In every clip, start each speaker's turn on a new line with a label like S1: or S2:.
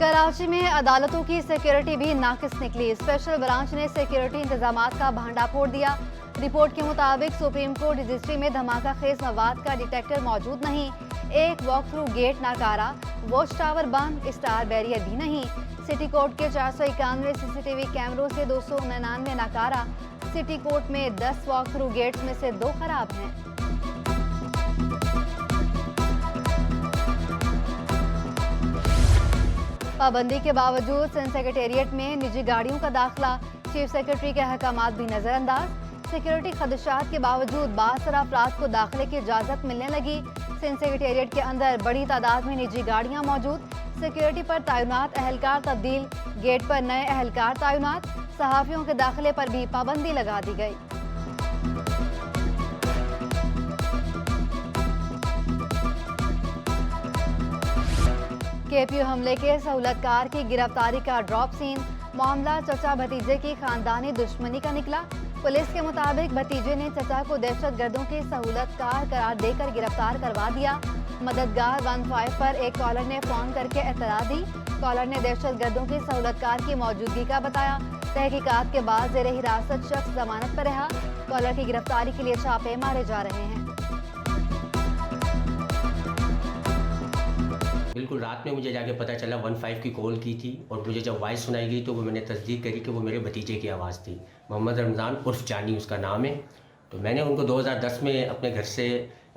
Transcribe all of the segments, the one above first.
S1: कराची में अदालतों की सिक्योरिटी भी नाकिस निकली। स्पेशल ब्रांच ने सिक्योरिटी इंतजामात का भांडा फोड़ दिया। रिपोर्ट के मुताबिक सुप्रीम कोर्ट रजिस्ट्री में धमाका खेज मवाद का डिटेक्टर मौजूद नहीं, एक वॉक थ्रू गेट नाकारा, वॉच टावर बंद, स्टार बैरियर भी नहीं। सिटी कोर्ट के 491 सीसीटीवी कैमरों से 299 नाकारा। सिटी कोर्ट में 10 वॉक थ्रू गेट्स में से 2 खराब हैं। पाबंदी के बावजूद सिंध सेक्रेटेरिएट में निजी गाड़ियों का दाखिला, चीफ सेक्रेटरी के अहकामात भी नजरअंदाज। सिक्योरिटी खदशात के बावजूद बासरा अफराद को दाखिले की इजाज़त मिलने लगी। सिंध सेक्रेटेरिएट के अंदर बड़ी तादाद में निजी गाड़ियां मौजूद। सिक्योरिटी पर तैनात अहलकार तब्दील, गेट पर नए अहलकार तैनात। सहाफ़ियों के दाखिले पर भी पाबंदी लगा दी गई। केपीयू हमले के सहूलतकार की गिरफ्तारी का ड्रॉप सीन। मामला चचा भतीजे की खानदानी दुश्मनी का निकला। पुलिस के मुताबिक भतीजे ने चचा को दहशतगर्दों के सहूलतकार करार देकर गिरफ्तार करवा दिया। मददगार 15 पर एक कॉलर ने फोन करके इत्तला दी। कॉलर ने दहशतगर्दों के सहूलतकार की मौजूदगी का बताया। तहकीकात के बाद ज़ेरे हिरासत शख्स जमानत पर रहा। कॉलर की गिरफ्तारी के लिए छापे मारे जा रहे हैं।
S2: बिल्कुल रात में मुझे जाके पता चला 15 की कॉल की थी और मुझे जब वॉइस सुनाई गई तो वो मैंने तस्दीक करी कि वो मेरे भतीजे की आवाज़ थी। मोहम्मद रमज़ान उर्फ जानी उसका नाम है। तो मैंने उनको 2010 में अपने घर से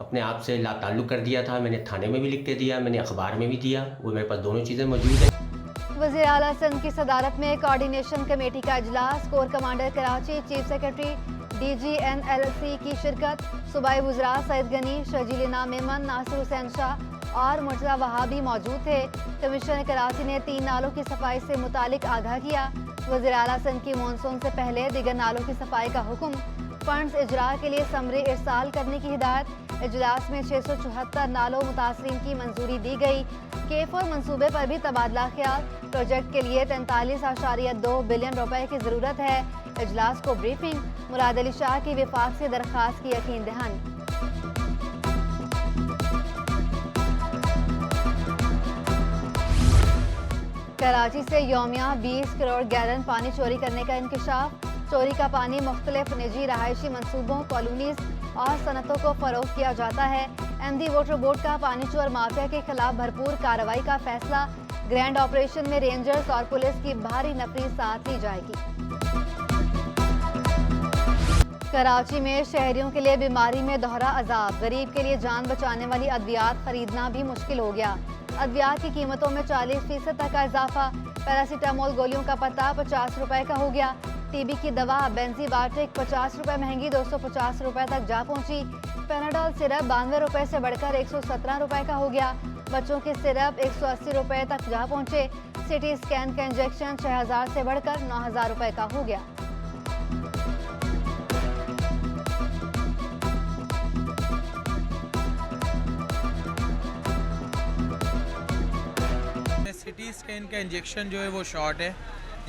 S2: अपने आप से लाताल्लुक़ कर दिया था। मैंने थाने में भी लिख के दिया, मैंने अखबार में भी दिया, वो मेरे पास दोनों चीज़ें मौजूद हैं।
S1: वज़ीर आला सिंध की सदारत में कोऑर्डिनेशन कमेटी का इजलास। Core commander Karachi, chief secretary DGNLC की शिरकत। सूबाई वज़रा सईद गनी, शर्जील इनाम मेमन, नासिर हुसैन शाह और मुर्तज़ा वहाबी मौजूद थे। कमिश्नर कराची ने 3 नालों की सफाई से मुतालिक आगाह किया। वज़ीर आला सिंध की मानसून से पहले दिगर नालों की सफाई का हुक्म। फंड्स इजरा के लिए समरे इरसाल करने की हिदायत। इजलास में 674 नालों मुतासरीन की मंजूरी दी गई। K4 मंसूबे पर भी तबादला ख्याल। प्रोजेक्ट के लिए 43.2 बिलियन रुपए की ज़रूरत है। इजलास को ब्रीफिंग। मुराद अली शाह की विफाक से दरख्वास्त की यकीन दहानी। कराची से यौमिया 20 करोड़ गैलन पानी चोरी करने का इंकशाफ। चोरी का पानी मुख्तलिफ निजी रहायशी मंसूबों, कॉलोनीज और सनतों को फरोख्त किया जाता है। MD वाटर बोर्ड का पानी चोर माफिया के खिलाफ भरपूर कार्रवाई का फैसला। ग्रैंड ऑपरेशन में रेंजर्स और पुलिस की भारी नफरी साथ ली जाएगी। कराची में शहरियों के लिए बीमारी में दोहरा अजाब। गरीब के लिए जान बचाने वाली अद्वियात खरीदना भी मुश्किल हो गया। अद्वियात की कीमतों में 40% तक का इजाफा। पैरासीटामोल गोलियों का पता 50 रुपए का हो गया। TB की दवा बेंजीबाटिक 50 रुपए महंगी 250 रुपए तक जा पहुंची। पेनाडोल सिरप 92 रुपए से बढ़कर 117 रुपए का हो गया। बच्चों के सिरप 180 रुपए तक जा पहुंचे। सिटी स्कैन का इंजेक्शन 6000 से बढ़कर 9000 रुपए का हो गया।
S3: सिटी स्कैन का इंजेक्शन जो है वो शॉर्ट है,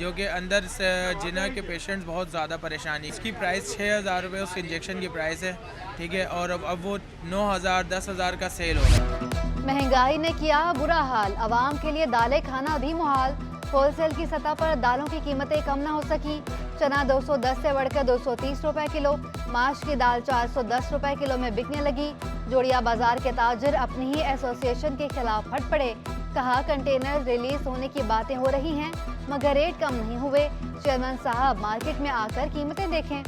S3: जो कि अंदर से जिना के पेशेंट्स बहुत ज़्यादा परेशानी। इसकी प्राइस 6000 रुपये उस इंजेक्शन की प्राइस है, ठीक है। और अब वो 9000 10,000 का सेल हो रहा है।
S1: महंगाई ने किया बुरा हाल। आवाम के लिए दालें खाना भी मुहाल। होलसेल की सतह पर दालों की कीमतें कम न हो सकी। चना 210 से बढ़कर 230 रुपए किलो। माश की दाल 410 रुपए किलो में बिकने लगी। जोड़िया बाजार के ताजिर अपनी ही एसोसिएशन के खिलाफ हट पड़े। कहा कंटेनर रिलीज होने की बातें हो रही हैं मगर रेट कम नहीं हुए। चेयरमैन साहब मार्केट में आकर कीमतें देखें।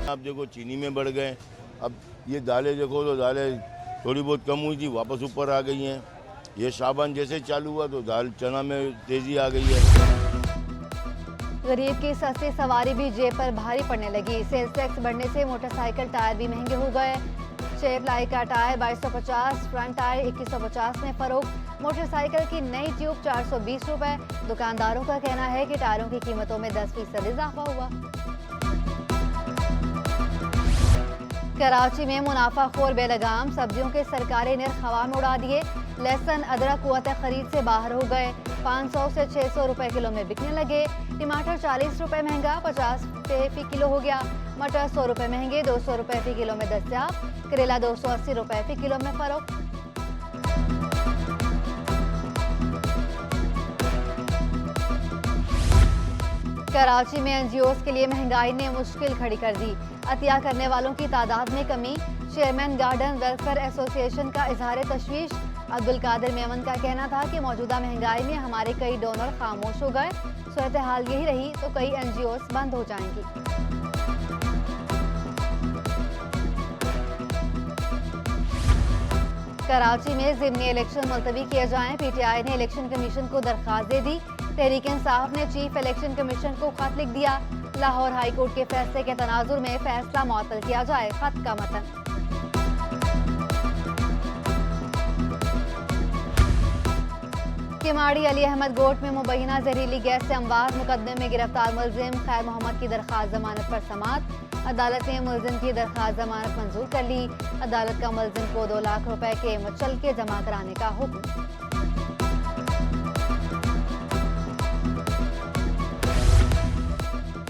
S4: आप देखो चीनी में बढ़ गए। अब ये दालें देखो तो दालें थोड़ी बहुत कम हुई थी, वापस ऊपर आ गई हैं। ये शाबान जैसे चालू हुआ तो दाल चना में तेजी आ गई है।
S1: गरीब की सस्ती सवारी भी जेब पर भारी पड़ने लगी। सेल्स टैक्स बढ़ने से मोटरसाइकिल टायर भी महंगे हो गए। 6 प्लाई का टायर 2250, फ्रंट टायर 2150 में फरोख्त। मोटरसाइकिल की नई ट्यूब 420 रुपए। दुकानदारों का कहना है कि टायरों की कीमतों में 10% इजाफा हुआ। कराची में मुनाफाखोर बेलगाम सब्जियों के सरकारी निर्ख हवा में उड़ा दिए। लहसुन, अदरक कुव्वत खरीद से बाहर हो गए। 500 से 600 रुपए किलो में बिकने लगे। टमाटर 40 रुपए महंगा 50 रुपए फी किलो हो गया। मटर 100 रुपए महंगे 200 रुपए फी किलो में दस्तयाब। करेला 280 रुपए फी किलो में फरोख्त। कराची में एनजीओस के लिए महंगाई ने मुश्किल खड़ी कर दी। अतिया करने वालों की तादाद में कमी। चेयरमैन गार्डन वेलफेयर एसोसिएशन का इजहार तशवीश। अब्दुल कादिर मेमन का कहना था कि मौजूदा महंगाई में हमारे कई डोनर खामोश हो गए। सूरत हाल यही रही तो कई एनजीओस बंद हो जाएंगी। कराची में ज़िमनी इलेक्शन मुलतवी किए जाएं। पीटीआई ने इलेक्शन कमीशन को दरख्वास्त दे दी। तहरीक इंसाफ ने चीफ इलेक्शन कमीशन को खत लिख दिया। लाहौर हाई कोर्ट के फैसले के तनाजुर में फैसला मुअत्तल किया जाए। खत का मतन। किमाड़ी अली अहमद गोट में मुबैना जहरीली गैस से अमवात। मुकदमे में गिरफ्तार मुलजिम खैर मोहम्मद की दरख्वास्त जमानत पर समाअत। अदालत ने मुलजिम की दरख्वास्त जमानत मंजूर कर ली। अदालत का मुलजिम को 2 लाख रुपए के मुचलके जमा कराने का हुक्म।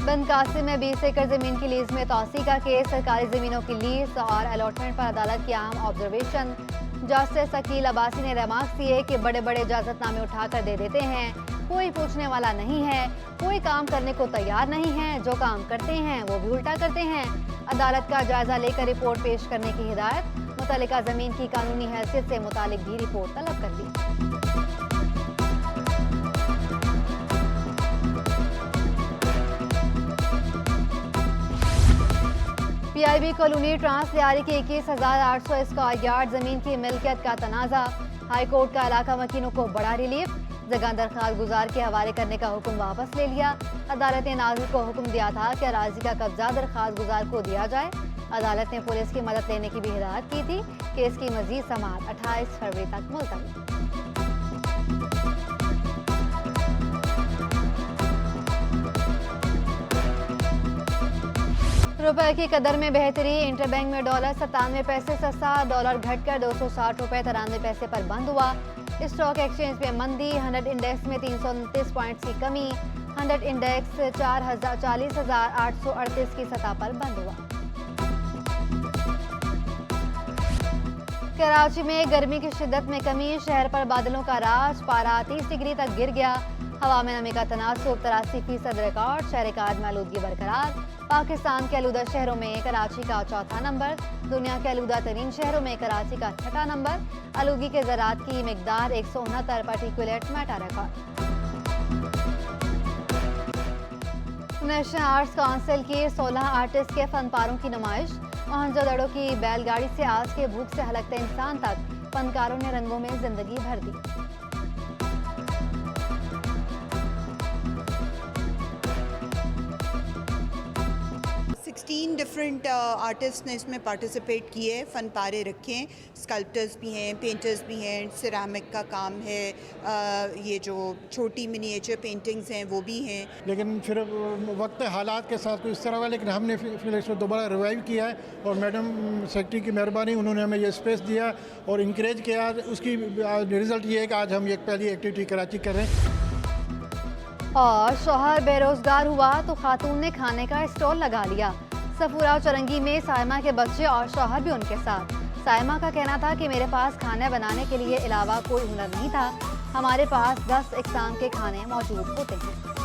S1: बनकासी में 20 एकड़ जमीन की लीज में तोसी का केस। सरकारी जमीनों की लीज और अलॉटमेंट पर अदालत की अहम ऑब्जर्वेशन। जस्टिस अकील अब्बासी ने रिमार्क्स दिए कि बड़े बड़े इजाजतनामे उठाकर दे देते हैं, कोई पूछने वाला नहीं है, कोई काम करने को तैयार नहीं है, जो काम करते हैं वो भी उल्टा करते हैं। अदालत का जायजा लेकर रिपोर्ट पेश करने की हिदायत। मुतल्लिका जमीन की कानूनी हैसियत से मुतालिक भी रिपोर्ट तलब कर दी। पीआईबी कॉलोनी ट्रांस लियारी की 21,800 स्क्वायर यार्ड जमीन की मिल्कियत का तनाजा। हाई कोर्ट का इलाका मकीनों को बड़ा रिलीफ। जगह दरखास्त गुजार के हवाले करने का हुक्म वापस ले लिया। अदालत ने नाज़िर को हुक्म दिया था कि अराजी का कब्जा दरखास्त गुजार को दिया जाए। अदालत ने पुलिस की मदद लेने की भी हिदायत की थी। केस की मजीद समाअत 28 फरवरी तक मुलतवी। रुपए की कदर में बेहतरी। इंटरबैंक में डॉलर 97 पैसे सस्ता। डॉलर घटकर 260 रुपए 93 पैसे पर बंद हुआ। स्टॉक एक्सचेंज में मंदी। 100 इंडेक्स में 329 पॉइंट्स की कमी। 100 इंडेक्स 40,838 की सतह पर बंद हुआ। कराची में गर्मी की शिद्दत में कमी। शहर पर बादलों का राज। पारा 30 डिग्री तक गिर गया। हवा में नमी का तनासुब 83% रिकॉर्ड। शहर काद में आलूदगी बरकरार। पाकिस्तान के आलूदा शहरों में कराची का 4था नंबर। दुनिया के आलूदा तरीन शहरों में कराची का 6ठा नंबर। आलूगी के ज़रात की मिकदार 169 particulate matter record. National arts council की 16 आर्टिस्ट के फनपारों की नुमाइश। मोहनजोदड़ो की बैलगाड़ी से आज के भूख से हलकते इंसान तक फनकारों ने रंगों में जिंदगी भर दी।
S5: डिफरेंट आर्टिस्ट ने इसमें पार्टिसिपेट किए। फ़न पारे रखे हैं। स्कल्प्टर्स भी हैं, पेंटर्स भी हैं, सिरामिक का काम है, ये जो छोटी मिनिएचर पेंटिंग्स हैं वो भी हैं।
S6: लेकिन फिर वक्त हालात के साथ कुछ इस तरह का, लेकिन हमने फिर इसको दोबारा रिवाइव किया है और मैडम सेक्रेटरी की मेहरबानी, उन्होंने हमें ये स्पेस दिया और इंकरेज किया। उसकी रिज़ल्ट ये है कि आज हम एक पहली एक्टिविटी कराची कर रहे हैं।
S1: और शौहर बेरोजगार हुआ तो खातून ने खाने का स्टॉल लगा लिया। सफूरा चरंगी में सायमा के बच्चे और शौहर भी उनके साथ। सायमा का कहना था कि मेरे पास खाना बनाने के लिए अलावा कोई हुनर नहीं था। हमारे पास 10 इकसाम के खाने मौजूद होते हैं।